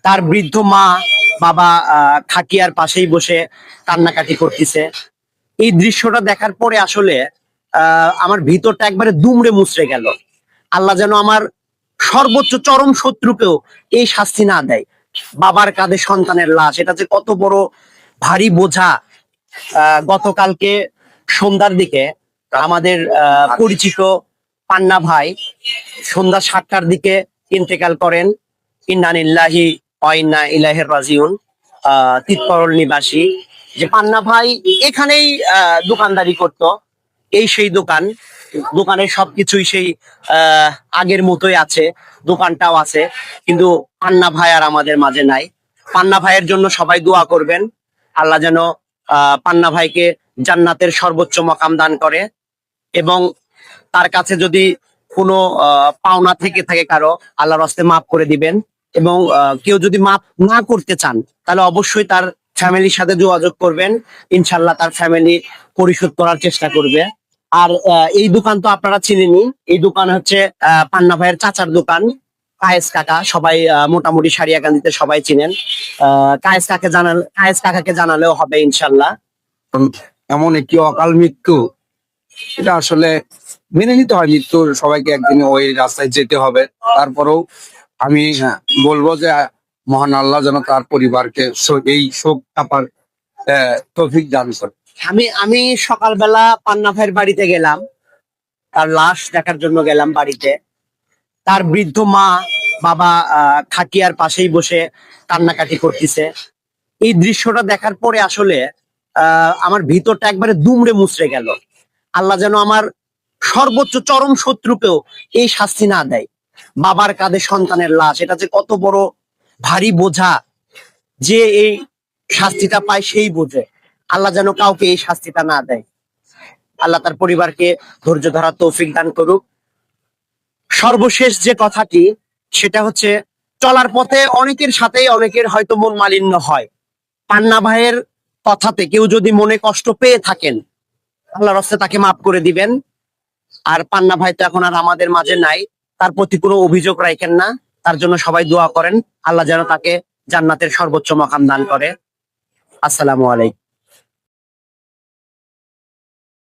তার বৃদ্ধ মা বাবা খাকিয়ার পাশেই বসে কান্নাকাটি করতেছে। এই দৃশ্যটা দেখার পরে আসলে আমার ভিতরটা একবারে দুমড়ে মুচড়ে গেল। আল্লাহ যেন আমার সর্বোচ্চ চরম শত্রুকেও এই শাস্তি না দেয়। বাবার কাঁধে সন্তানের লাশ, এটা যে কত বড় ভারী বোঝা। গতকালকে সন্ধ্যার দিকে আমাদের পরিচিত পান্না ভাই সন্ধ্যা 7টার দিকে ইন্তেকাল করেন। ইন্না লিল্লাহি ওয়া ইন্না ইলাইহি রাজিউন। তিতকরল নিবাসী যে পান্না ভাই এখানেই দোকানদারি করত। এই সেই দোকান, দোকানের সবকিছুই সেই আগের মতোই আছে, দোকানটাও আছে, কিন্তু পান্না ভাই আর আমাদের মাঝে নাই। পান্না ভাইয়ের জন্য সবাই দোয়া করবেন, আল্লাহ যেন পান্না ভাইকে জান্নাতের সর্বোচ্চ মাকাম দান করে। এবং তার কাছে যদি কোনো পাওনা থেকে থাকে কারো, আল্লাহর হস্তে মাফ করে দিবেন। এবং কেউ যদি মাফ না করতে চান তাহলে অবশ্যই তার ফ্যামিলির সাথে যোগাযোগ করবেন, ইনশাল্লাহ তার ফ্যামিলি পরিশোধ করার চেষ্টা করবে। আর এই দোকান তো আপনারা চিনেনই, এই দোকান হচ্ছে পান্না ভাইয়ের চাচার দোকান, কায়েস কাকা। সবাই মোটামুটি সারিয়াকান্দিতে সবাই চিনেন। কায়েস কাকাকে জানালেও হবে ইনশাল্লাহ। এমন একটি অকাল মৃত্যু, এটা আসলে মেনে নিতে হয়। মৃত্যুর সবাইকে একদিন ওই রাস্তায় যেতে হবে। তারপরেও আমি বলবো যে মহান আল্লাহ যেন তার পরিবারকে এই শোক কাপার তৌফিক দান করে। আমি সকালবেলা পান্না ভাইয়ের বাড়িতে গেলাম, তার লাশ দেখার জন্য গেলাম বাড়িতে। তার বৃদ্ধ মা বাবা খাটিয়ার পাশেই বসে কান্নাকাটি করতেছে। এই দৃশ্যটা দেখার পরে আসলে আমার ভিতরটা একবারে দুমড়ে মুচড়ে গেল। আল্লাহ যেন আমার সর্বোচ্চ চরম শত্রুকেও এই শাস্তি না দেয়। বাবার কাঁধে সন্তানের লাশ, এটা যে কত বড় ভারী বোঝা। যে এই শাস্তিটা পায় সেই বোঝে। আল্লাহ যেন কাউকে এই শাস্তিটা না দেয়। আল্লাহ তার পরিবারকে ধৈর্য ধরার তৌফিক দান করুক। সর্বশেষ যে কথাটি, সেটা হচ্ছে চলার পথে অনেকের সাথেই অনেকের হয়তো মন মালিন্য হয়। পান্না ভাইয়ের কথাতে কেউ যদি মনে কষ্ট পেয়ে থাকেন, আল্লাহর হস্তে তাকে মাফ করে দিবেন। আর পান্না ভাই তো এখন আর আমাদের মাঝে নাই, তার প্রতি কোনো অভিযোগ রাখেন না। তার জন্য সবাই দোয়া করেন, আল্লাহ যেন তাকে জান্নাতের সর্বোচ্চ মাকাম দান করে। আসসালামু আলাইকুম।